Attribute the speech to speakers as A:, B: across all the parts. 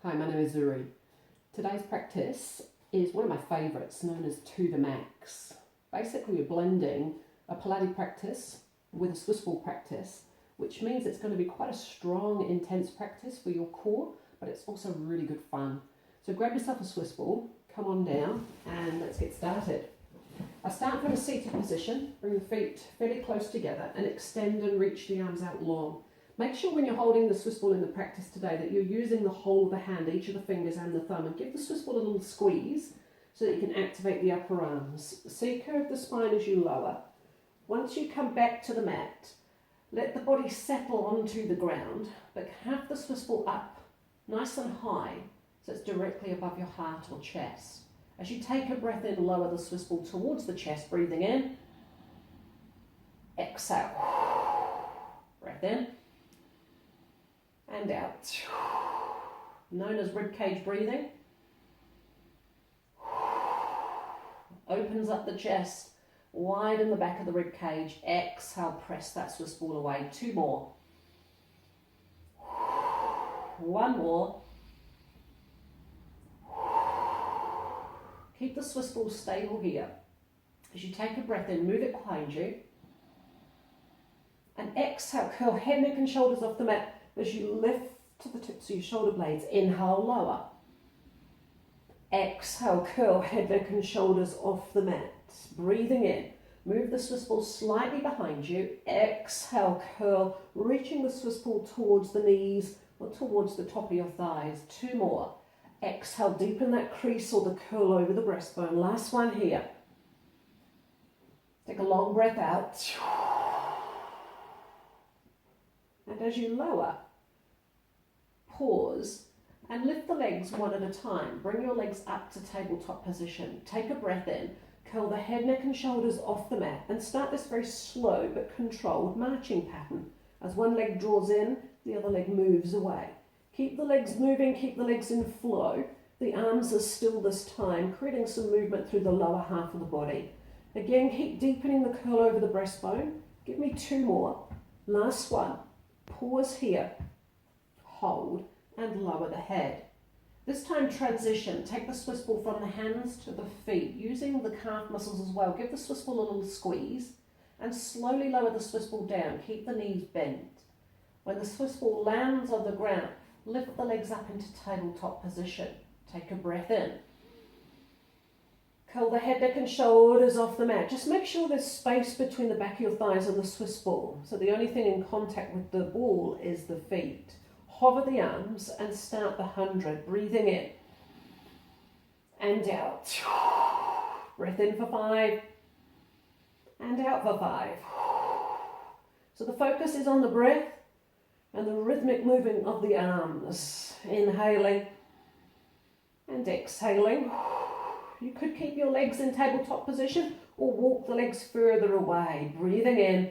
A: Hi, my name is Zuri. Today's practice is one of my favourites, known as to the max. Basically, we're blending a Pilates practice with a Swiss ball practice, which means it's going to be quite a strong, intense practice for your core, but it's also really good fun. So grab yourself a Swiss ball, come on down, and let's get started. I start from a seated position, bring the feet fairly close together, and extend and reach the arms out long. Make sure when you're holding the Swiss ball in the practice today that you're using the whole of the hand, each of the fingers and the thumb, and give the Swiss ball a little squeeze so that you can activate the upper arms. C-curve the spine as you lower. Once you come back to the mat, let the body settle onto the ground, but have the Swiss ball up, nice and high, so it's directly above your heart or chest. As you take a breath in, lower the Swiss ball towards the chest, breathing in. Exhale. Breath in. And out. Known as ribcage breathing. Opens up the chest, widen the back of the ribcage. Exhale, press that Swiss ball away. 2 more. 1 more. Keep the Swiss ball stable here. As you take a breath in, move it behind you. And exhale, curl head, neck and shoulders off the mat as you lift to the tips of your shoulder blades. Inhale, lower. Exhale, curl head, neck and shoulders off the mat. Breathing in. Move the Swiss ball slightly behind you. Exhale, curl, reaching the Swiss ball towards the knees or towards the top of your thighs. 2 more. Exhale, deepen that crease or the curl over the breastbone. Last one here. Take a long breath out. And as you lower, pause and lift the legs one at a time. Bring your legs up to tabletop position. Take a breath in. Curl the head, neck and shoulders off the mat and start this very slow but controlled marching pattern. As one leg draws in, the other leg moves away. Keep the legs moving, keep the legs in flow. The arms are still this time, creating some movement through the lower half of the body. Again, keep deepening the curl over the breastbone. Give me 2 more. Last one. Pause here. Hold and lower the head. This time transition. Take the Swiss ball from the hands to the feet, using the calf muscles as well. Give the Swiss ball a little squeeze and slowly lower the Swiss ball down. Keep the knees bent. When the Swiss ball lands on the ground, lift the legs up into tabletop position. Take a breath in. Curl the head, neck and shoulders off the mat. Just make sure there's space between the back of your thighs and the Swiss ball. So the only thing in contact with the ball is the feet. Hover the arms and start the 100. Breathing in and out. Breath in for 5 and out for 5. So the focus is on the breath and the rhythmic moving of the arms. Inhaling and exhaling. You could keep your legs in tabletop position or walk the legs further away. Breathing in.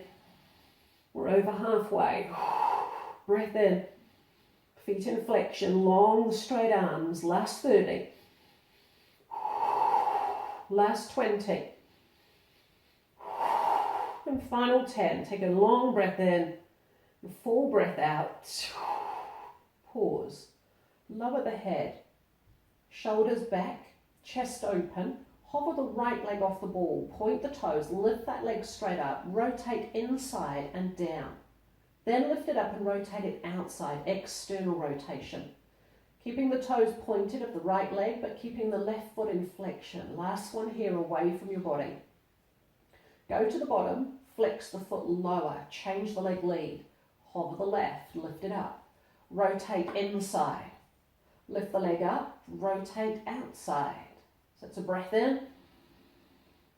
A: We're over halfway. Breath in. Feet in flexion, long straight arms. Last 30. Last 20. And final 10. Take a long breath in. Full breath out. Pause. Lower the head. Shoulders back. Chest open. Hover the right leg off the ball. Point the toes. Lift that leg straight up. Rotate inside and down. Then lift it up and rotate it outside. External rotation. Keeping the toes pointed of the right leg, but keeping the left foot in flexion. Last one here, away from your body. Go to the bottom. Flex the foot lower. Change the leg lead. Hover the left. Lift it up. Rotate inside. Lift the leg up. Rotate outside. So it's a breath in,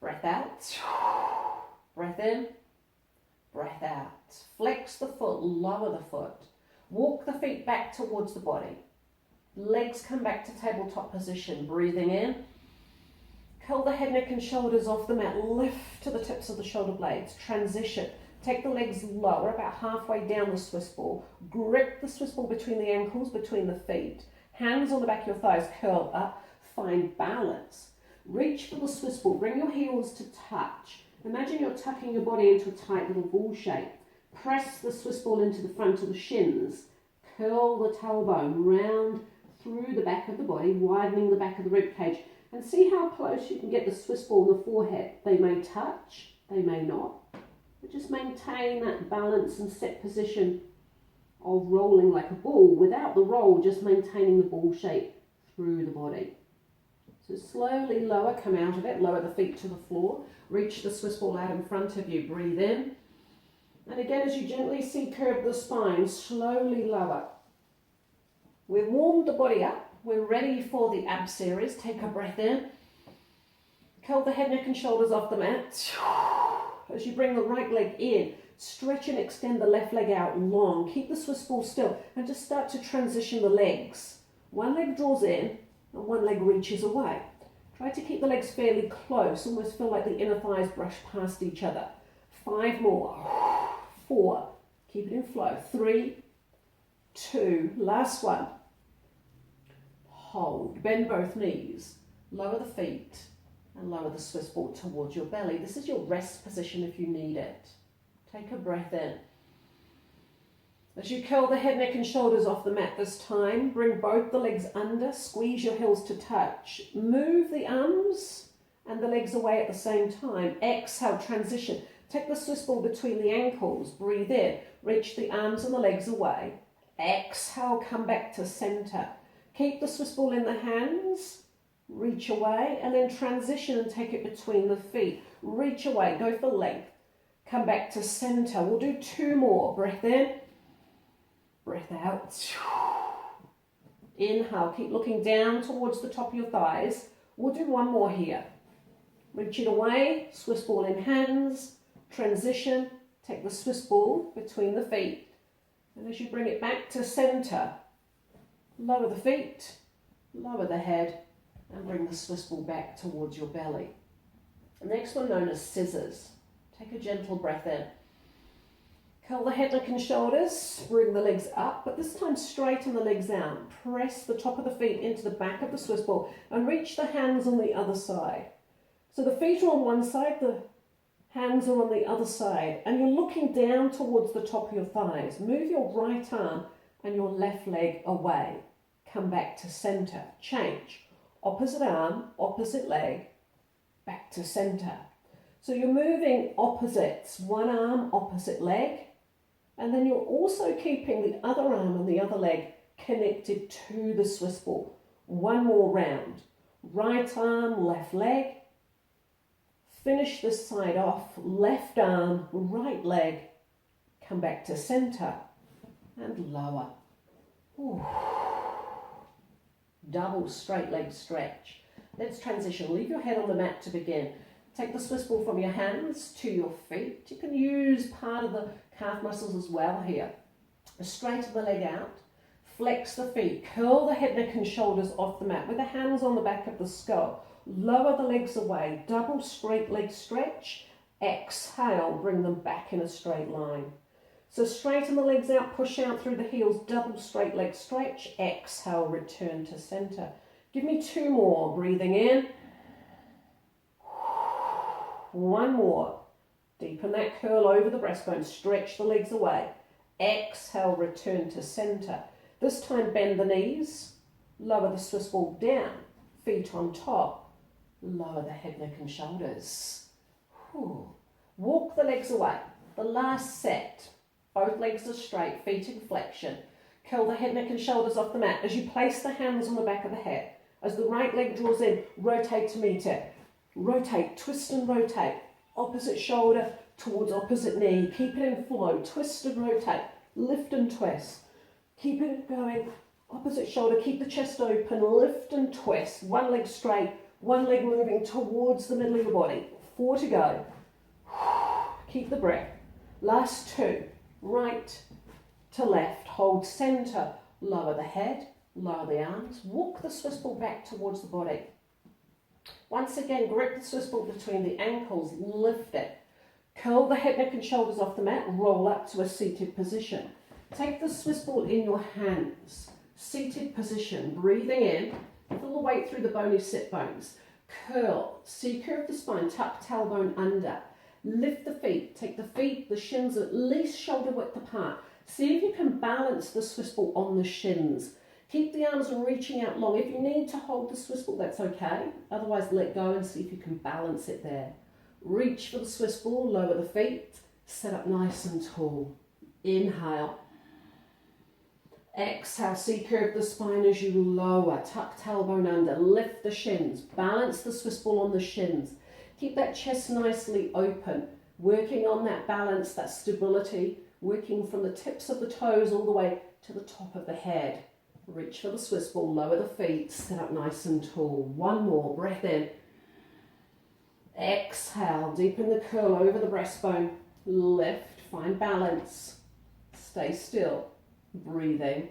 A: breath out, breath in, breath out. Flex the foot, lower the foot. Walk the feet back towards the body. Legs come back to tabletop position. Breathing in. Curl the head, neck and shoulders off the mat. Lift to the tips of the shoulder blades. Transition. Take the legs lower, about halfway down the Swiss ball. Grip the Swiss ball between the ankles, between the feet. Hands on the back of your thighs, curl up. Find balance. Reach for the Swiss ball. Bring your heels to touch. Imagine you're tucking your body into a tight little ball shape. Press the Swiss ball into the front of the shins. Curl the tailbone round through the back of the body, widening the back of the rib cage. And see how close you can get the Swiss ball and the forehead. They may touch, they may not. But just maintain that balance and set position of rolling like a ball. Without the roll, just maintaining the ball shape through the body. So slowly lower, come out of it, lower the feet to the floor. Reach the Swiss ball out in front of you, breathe in. And again, as you gently C-curve the spine, slowly lower. We've warmed the body up. We're ready for the ab series. Take a breath in. Curl the head, neck and shoulders off the mat. As you bring the right leg in, stretch and extend the left leg out long. Keep the Swiss ball still and just start to transition the legs. One leg draws in and one leg reaches away. Try to keep the legs fairly close, almost feel like the inner thighs brush past each other. 5 more. 4. Keep it in flow. 3, 2, last one. Hold, bend both knees, lower the feet and lower the Swiss ball towards your belly. This is your rest position if you need it. Take a breath in. As you curl the head, neck and shoulders off the mat this time, bring both the legs under, squeeze your heels to touch. Move the arms and the legs away at the same time. Exhale, transition. Take the Swiss ball between the ankles, breathe in, reach the arms and the legs away. Exhale, come back to center. Keep the Swiss ball in the hands, reach away, and then transition and take it between the feet. Reach away, go for length. Come back to center. We'll do 2 more. Breath in, breath out. Inhale, keep looking down towards the top of your thighs. We'll do 1 more here. Reach it away, Swiss ball in hands, transition, take the Swiss ball between the feet. And as you bring it back to center, lower the feet, lower the head, and bring the Swiss ball back towards your belly. The next one known as scissors. Take a gentle breath in. Curl the head, neck and shoulders, bring the legs up, but this time straighten the legs out. Press the top of the feet into the back of the Swiss ball and reach the hands on the other side. So the feet are on one side, the hands are on the other side, and you're looking down towards the top of your thighs. Move your right arm and your left leg away. Come back to center. Change. Opposite arm, opposite leg, back to center. So you're moving opposites, one arm, opposite leg, and then you're also keeping the other arm and the other leg connected to the Swiss ball. 1 more round. Right arm, left leg. Finish this side off. Left arm, right leg. Come back to center and lower. Ooh. Double straight leg stretch. Let's transition. Leave your head on the mat to begin. Take the Swiss ball from your hands to your feet. You can use part of the calf muscles as well here. Straighten the leg out. Flex the feet. Curl the head, neck and shoulders off the mat with the hands on the back of the skull. Lower the legs away. Double straight leg stretch. Exhale. Bring them back in a straight line. So straighten the legs out, push out through the heels, double straight leg stretch, exhale, return to center. Give me 2 more, breathing in. 1 more. Deepen that curl over the breastbone, stretch the legs away. Exhale, return to center. This time bend the knees, lower the Swiss ball down, feet on top, lower the head, neck and shoulders. Walk the legs away. The last set. Both legs are straight, feet in flexion. Curl the head, neck and shoulders off the mat. As you place the hands on the back of the head, as the right leg draws in, rotate to meet it. Rotate, twist and rotate. Opposite shoulder towards opposite knee. Keep it in flow. Twist and rotate. Lift and twist. Keep it going. Opposite shoulder. Keep the chest open. Lift and twist. 1 leg straight. 1 leg moving towards the middle of your body. 4 to go. Keep the breath. Last 2. Right to left. Hold center. Lower the head. Lower the arms. Walk the Swiss ball back towards the body. Once again, grip the Swiss ball between the ankles. Lift it. Curl the head, neck and shoulders off the mat. Roll up to a seated position. Take the Swiss ball in your hands. Seated position. Breathing in. Feel the weight through the bony sit bones. Curl. C-curve the spine. Tuck tailbone under. Lift the feet. Take the feet, the shins at least shoulder width apart. See if you can balance the Swiss ball on the shins. Keep the arms reaching out long. If you need to hold the Swiss ball, that's okay. Otherwise, let go and see if you can balance it there. Reach for the Swiss ball, lower the feet, set up nice and tall. Inhale. Exhale, C-curve the spine as you lower, tuck tailbone under, lift the shins, balance the Swiss ball on the shins. Keep that chest nicely open, working on that balance, that stability, working from the tips of the toes all the way to the top of the head. Reach for the Swiss ball, lower the feet, sit up nice and tall. One more, breath in. Exhale, deepen the curl over the breastbone, lift, find balance, stay still. Breathing.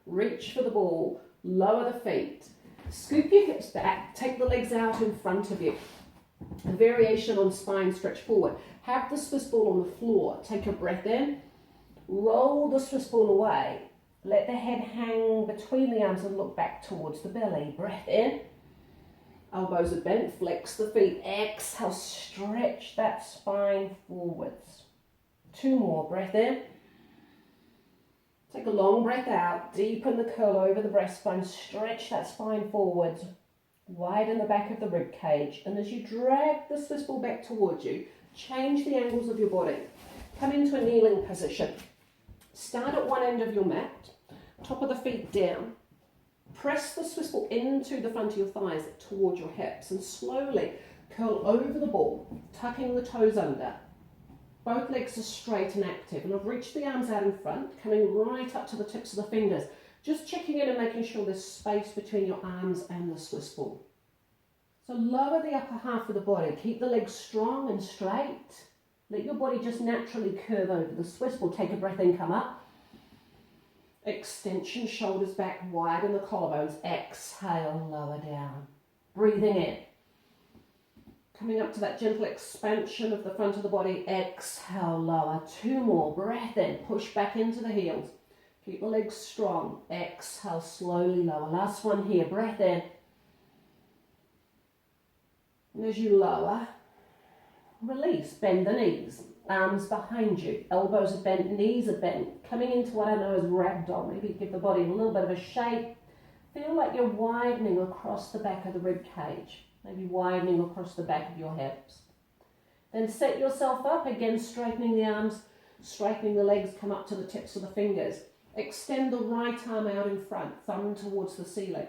A: Reach for the ball, lower the feet, scoop your hips back, take the legs out in front of you. A variation on spine stretch forward. Have the Swiss ball on the floor. Take a breath in, roll the Swiss ball away. Let the head hang between the arms and look back towards the belly. Breath in. Elbows are bent, flex the feet. Exhale, stretch that spine forwards. Two more, breath in. Take a long breath out, deepen the curl over the breastbone, stretch that spine forwards, widen the back of the rib cage, and as you drag the Swiss ball back towards you, change the angles of your body. Come into a kneeling position. Start at one end of your mat, top of the feet down. Press the Swiss ball into the front of your thighs towards your hips and slowly curl over the ball, tucking the toes under. Both legs are straight and active, and I've reached the arms out in front, coming right up to the tips of the fingers. Just checking in and making sure there's space between your arms and the Swiss ball. So lower the upper half of the body, keep the legs strong and straight. Let your body just naturally curve over the Swiss ball. Take a breath in, come up. Extension, shoulders back, widen the collarbones. Exhale, lower down. Breathing in. Coming up to that gentle expansion of the front of the body. Exhale, lower. Two more. Breath in. Push back into the heels. Keep the legs strong. Exhale, slowly lower. Last one here. Breath in. And as you lower, release. Bend the knees. Arms behind you. Elbows are bent. Knees are bent. Coming into what I know as ragdoll. Maybe give the body a little bit of a shape. Feel like you're widening across the back of the rib cage. Maybe widening across the back of your hips. Then set yourself up, again straightening the arms, straightening the legs, come up to the tips of the fingers. Extend the right arm out in front, thumb towards the ceiling.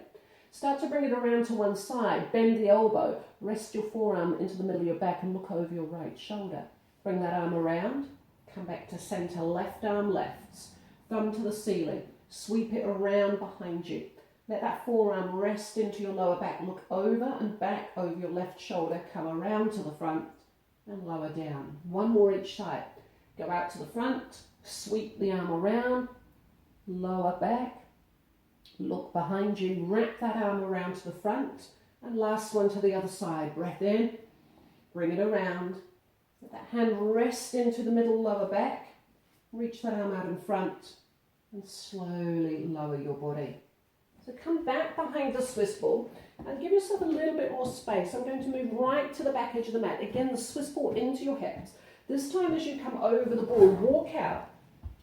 A: Start to bring it around to one side, bend the elbow, rest your forearm into the middle of your back and look over your right shoulder. Bring that arm around, come back to center, left arm lefts, thumb to the ceiling, sweep it around behind you. Let that forearm rest into your lower back. Look over and back over your left shoulder. Come around to the front and lower down. One more each side. Go out to the front. Sweep the arm around. Lower back. Look behind you. Wrap that arm around to the front. And last one to the other side. Breath in. Bring it around. Let that hand rest into the middle lower back. Reach that arm out in front. And slowly lower your body. So come back behind the Swiss ball and give yourself a little bit more space. I'm going to move right to the back edge of the mat. Again, the Swiss ball into your hips. This time as you come over the ball, walk out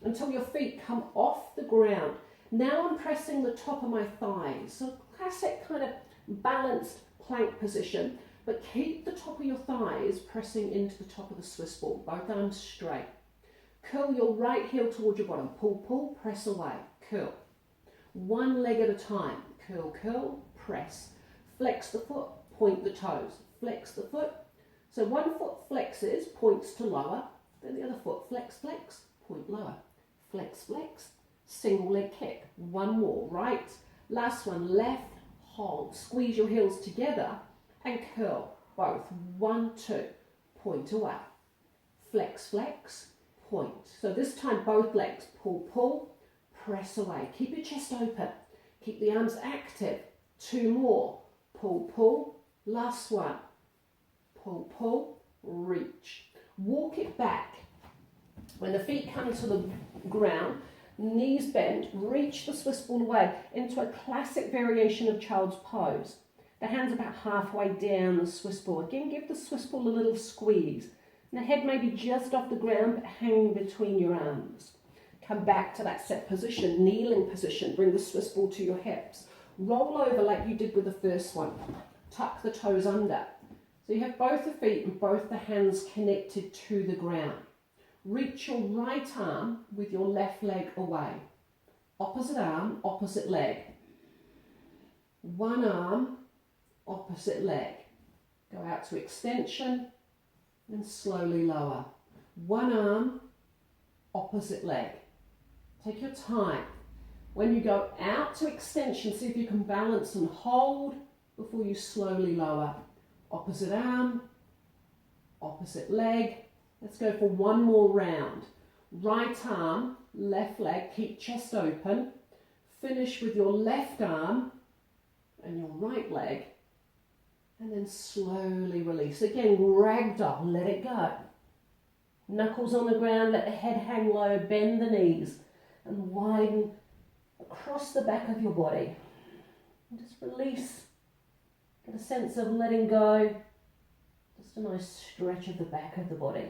A: until your feet come off the ground. Now I'm pressing the top of my thighs. So classic kind of balanced plank position, but keep the top of your thighs pressing into the top of the Swiss ball. Both arms straight. Curl your right heel towards your bottom. Pull, pull, press away. Curl. One leg at a time. Curl, curl, press. Flex the foot, point the toes. Flex the foot. So one foot flexes, points to lower. Then the other foot flex, flex, point lower. Flex, flex, single leg kick. One more, right. Last one, left, hold. Squeeze your heels together and curl. Both. 1, 2. Point away. Flex, flex, point. So this time both legs. Pull, pull. Press away. Keep your chest open. Keep the arms active. 2 more. Pull, pull. Last one. Pull, pull. Reach. Walk it back. When the feet come to the ground, knees bent, reach the Swiss ball away into a classic variation of child's pose. The hands about halfway down the Swiss ball. Again, give the Swiss ball a little squeeze. And the head may be just off the ground, but hanging between your arms. Come back to that set position, kneeling position. Bring the Swiss ball to your hips. Roll over like you did with the first one. Tuck the toes under. So you have both the feet and both the hands connected to the ground. Reach your right arm with your left leg away. Opposite arm, opposite leg. One arm, opposite leg. Go out to extension and slowly lower. One arm, opposite leg. Take your time. When you go out to extension, see if you can balance and hold before you slowly lower. Opposite arm, opposite leg. Let's go for one more round. Right arm, left leg, keep chest open. Finish with your left arm and your right leg. And then slowly release. Again, ragdoll, let it go. Knuckles on the ground, let the head hang low, bend the knees and widen across the back of your body. And just release. Get a sense of letting go. Just a nice stretch of the back of the body.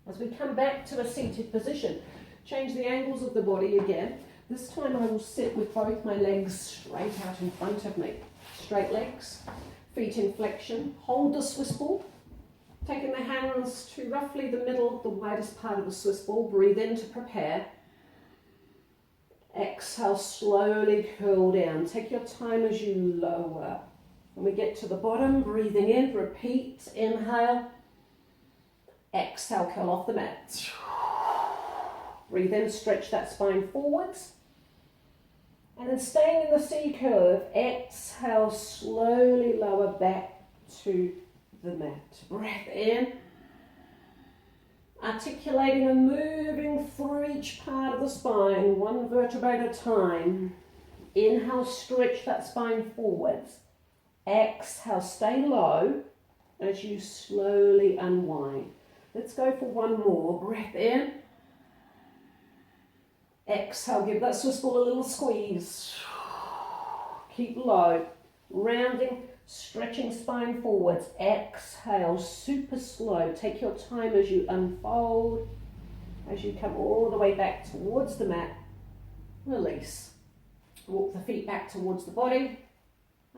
A: As we come back to a seated position, change the angles of the body again. This time I will sit with both my legs straight out in front of me. Straight legs, feet in flexion. Hold the Swiss ball. Taking the hands to roughly the middle, the widest part of the Swiss ball. Breathe in to prepare. Exhale, slowly curl down. Take your time as you lower. When we get to the bottom, breathing in, repeat, inhale. Exhale, curl off the mat. Breathe in, stretch that spine forwards. And then staying in the C curve, exhale, slowly lower back to the mat. Breath in. Articulating and moving through each part of the spine, one vertebrae at a time. Inhale, stretch that spine forwards. Exhale, stay low as you slowly unwind. Let's go for one more. Breath in. Exhale, give that Swiss ball a little squeeze. Keep low. Rounding, stretching spine forwards. Exhale, super slow. Take your time as you unfold. As you come all the way back towards the mat. Release. Walk the feet back towards the body.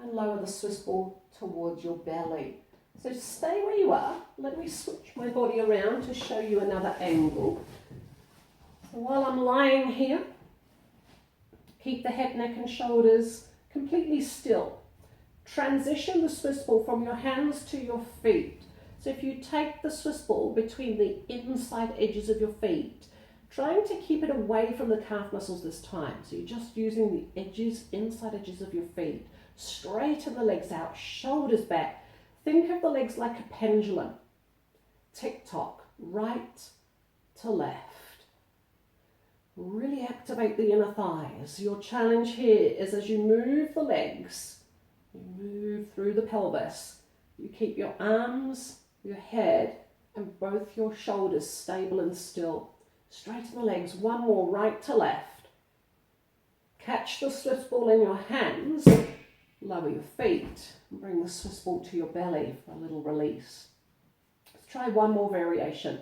A: And lower the Swiss ball towards your belly. So stay where you are. Let me switch my body around to show you another angle. So while I'm lying here, keep the head, neck and shoulders completely still. Transition the Swiss ball from your hands to your feet. So if you take the Swiss ball between the inside edges of your feet, trying to keep it away from the calf muscles this time. So you're just using the edges, inside edges of your feet. Straighten the legs out, shoulders back. Think of the legs like a pendulum. Tick-tock, right to left. Really activate the inner thighs. Your challenge here is as you move the legs, you move through the pelvis. You keep your arms, your head, and both your shoulders stable and still. Straighten the legs. One more, right to left. Catch the Swiss ball in your hands. Lower your feet and bring the Swiss ball to your belly for a little release. Let's try one more variation.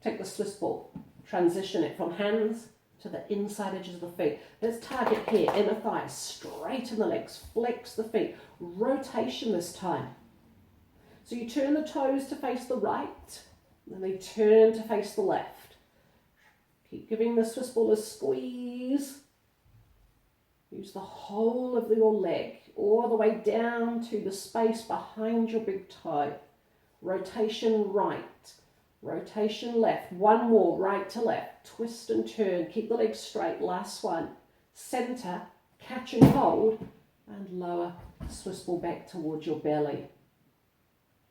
A: Take the Swiss ball, transition it from hands to the inside edges of the feet. Let's target here, inner thighs, straighten the legs, flex the feet, rotation this time. So you turn the toes to face the right, and then they turn to face the left. Keep giving the Swiss ball a squeeze. Use the whole of your leg, all the way down to the space behind your big toe. Rotation right. Rotation left. One more, right to left. Twist and turn. Keep the legs straight. Last one. Center, catch and hold, and lower the Swiss ball back towards your belly.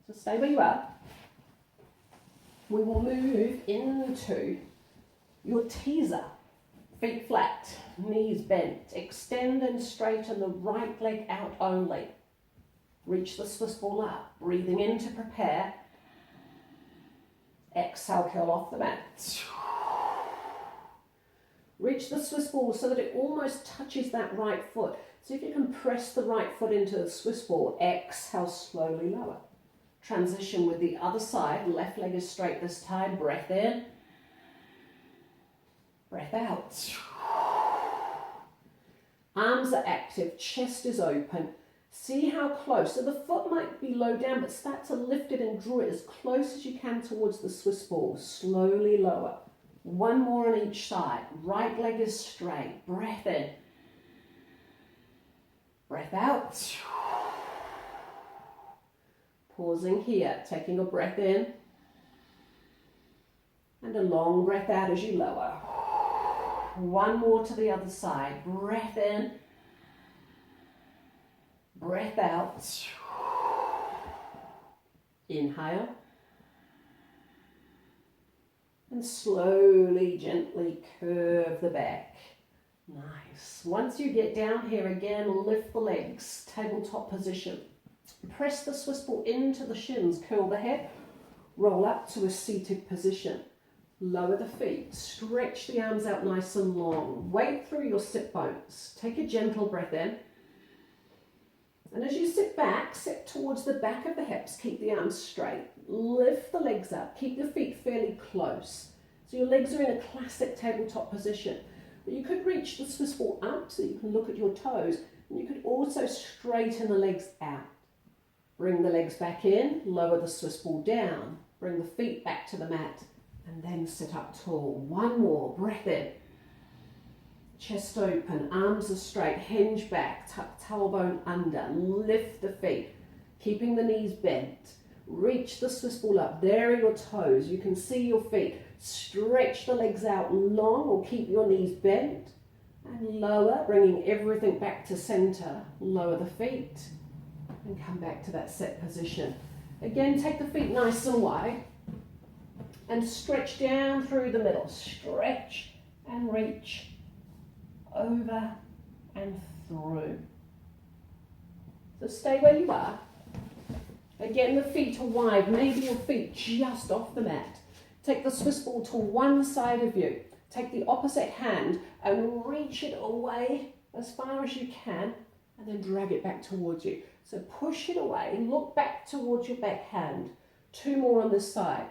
A: So stay where you are. We will move into your teaser. Feet flat, knees bent. Extend and straighten the right leg out only. Reach the Swiss ball up. Breathing in to prepare. Exhale, curl off the mat. Reach the Swiss ball so that it almost touches that right foot. See if you can press the right foot into the Swiss ball. Exhale, slowly lower. Transition with the other side. Left leg is straight this time. Breath in. Breath out. Arms are active, chest is open. See how close. So the foot might be low down, but start to lift it and draw it as close as you can towards the Swiss ball. Slowly lower. One more on each side. Right leg is straight. Breath in. Breath out. Pausing here, taking a breath in. And a long breath out as you lower. One more to the other side. Breath in. Breath out. Inhale. And slowly, gently curve the back. Nice. Once you get down here again, lift the legs, tabletop position. Press the Swiss ball into the shins, curl the head, roll up to a seated position. Lower the feet, stretch the arms out nice and long. Weight through your sit bones. Take a gentle breath in. And as you sit back, sit towards the back of the hips, keep the arms straight. Lift the legs up, keep your feet fairly close. So your legs are in a classic tabletop position. But you could reach the Swiss ball up so you can look at your toes. And you could also straighten the legs out. Bring the legs back in, lower the Swiss ball down. Bring the feet back to the mat and then sit up tall. One more, breath in. Chest open, arms are straight, hinge back, tuck tailbone under, lift the feet, keeping the knees bent. Reach the Swiss ball up, there are your toes, you can see your feet. Stretch the legs out long or keep your knees bent. And lower, bringing everything back to center. Lower the feet and come back to that set position. Again, take the feet nice and wide and stretch down through the middle. Stretch and reach. Over and through. So stay where you are. Again, the feet are wide, maybe your feet just off the mat. Take the Swiss ball to one side of you. Take the opposite hand and reach it away as far as you can and then drag it back towards you. So push it away, look back towards your back hand. Two more on this side.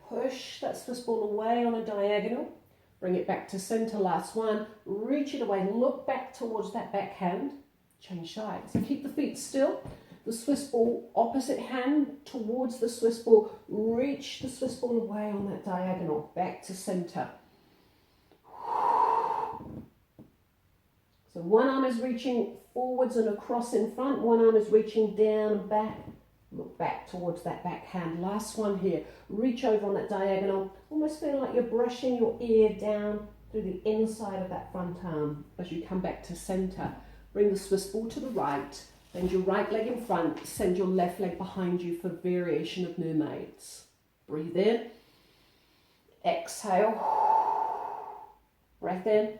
A: Push that Swiss ball away on a diagonal. Bring it back to center, last one. Reach it away, look back towards that back hand. Change sides. Keep the feet still. The Swiss ball, opposite hand towards the Swiss ball. Reach the Swiss ball away on that diagonal, back to center. So one arm is reaching forwards and across in front. One arm is reaching down and back. Look back towards that back hand. Last one here. Reach over on that diagonal. Almost feeling like you're brushing your ear down through the inside of that front arm as you come back to center. Bring the Swiss ball to the right. Bend your right leg in front. Send your left leg behind you for variation of mermaids. Breathe in. Exhale. Breath in.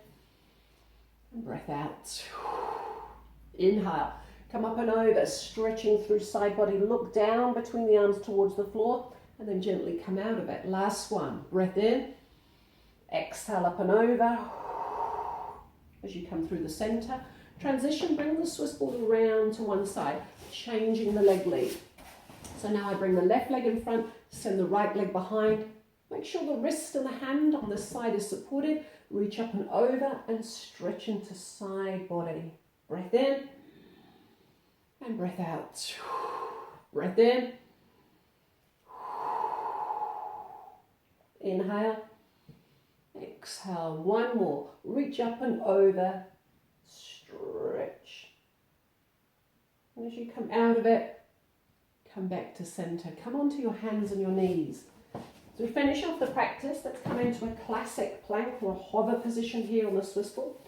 A: And breath out. Inhale. Come up and over, stretching through side body. Look down between the arms towards the floor and then gently come out of it. Last one. Breath in. Exhale up and over. As you come through the center. Transition, bring the Swiss ball around to one side, changing the leg lead. So now I bring the left leg in front, send the right leg behind. Make sure the wrist and the hand on this side is supported. Reach up and over and stretch into side body. Breath in. And breath out. Breath in. Inhale. Exhale. One more. Reach up and over. Stretch. And as you come out of it, come back to center. Come onto your hands and your knees. So we finish off the practice. Let's come into a classic plank or a hover position here on the Swiss ball.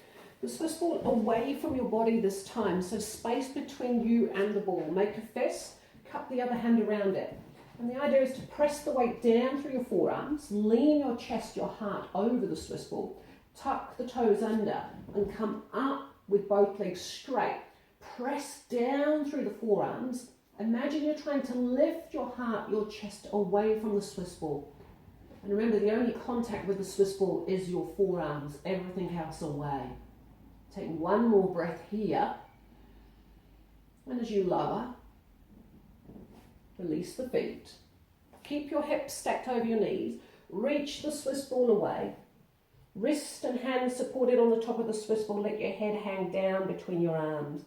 A: The Swiss ball away from your body this time, so space between you and the ball. Make a fist, cup the other hand around it. And the idea is to press the weight down through your forearms, lean your chest, your heart over the Swiss ball, tuck the toes under and come up with both legs straight. Press down through the forearms. Imagine you're trying to lift your heart, your chest away from the Swiss ball. And remember, the only contact with the Swiss ball is your forearms, everything else away. Take one more breath here. And as you lower, release the feet. Keep your hips stacked over your knees. Reach the Swiss ball away. Wrist and hands supported on the top of the Swiss ball. Let your head hang down between your arms.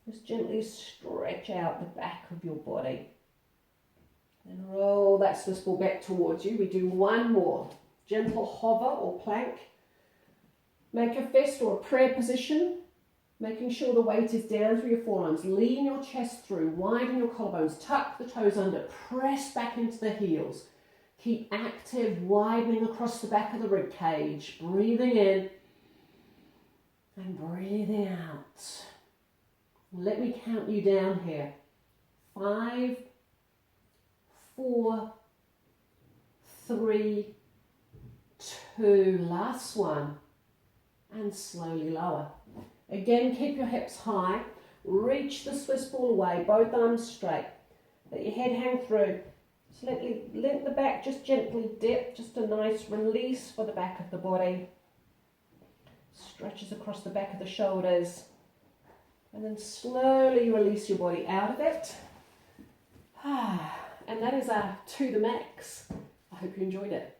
A: Just gently stretch out the back of your body. And roll that Swiss ball back towards you. We do one more. Gentle hover or plank. Make a fist or a prayer position. Making sure the weight is down through your forearms. Lean your chest through. Widen your collarbones. Tuck the toes under. Press back into the heels. Keep active, widening across the back of the rib cage. Breathing in and breathing out. Let me count you down here. 5, 4, 3, 2. Last one. And slowly lower. Again, keep your hips high. Reach the Swiss ball away, both arms straight. Let your head hang through. So let the back just gently dip, just a nice release for the back of the body. Stretches across the back of the shoulders. And then slowly release your body out of it. And that is our to the max. I hope you enjoyed it.